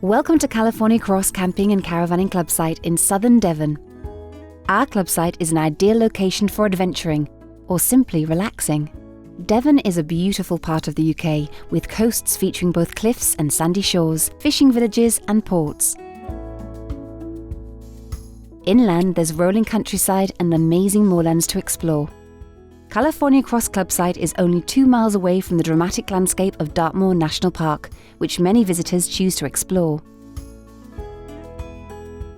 Welcome to California Cross Camping and Caravanning Club site in southern Devon. Our club site is an ideal location for adventuring, or simply relaxing. Devon is a beautiful part of the UK, with coasts featuring both cliffs and sandy shores, fishing villages and ports. Inland, there's rolling countryside and amazing moorlands to explore. California Cross Club site is only 2 miles away from the dramatic landscape of Dartmoor National Park, which many visitors choose to explore.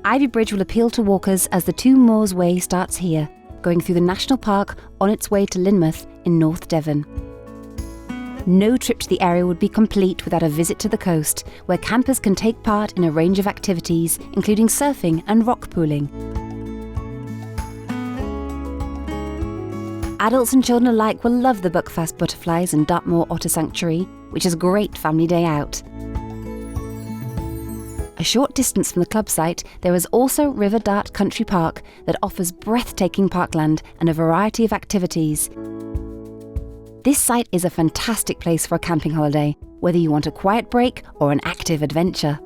Ivybridge will appeal to walkers as the Two Moors Way starts here, going through the national park on its way to Lynmouth in North Devon. No trip to the area would be complete without a visit to the coast, where campers can take part in a range of activities, including surfing and rock pooling. Adults and children alike will love the Buckfast Butterflies and Dartmoor Otter Sanctuary, which is a great family day out. A short distance from the club site, there is also River Dart Country Park that offers breathtaking parkland and a variety of activities. This site is a fantastic place for a camping holiday, whether you want a quiet break or an active adventure.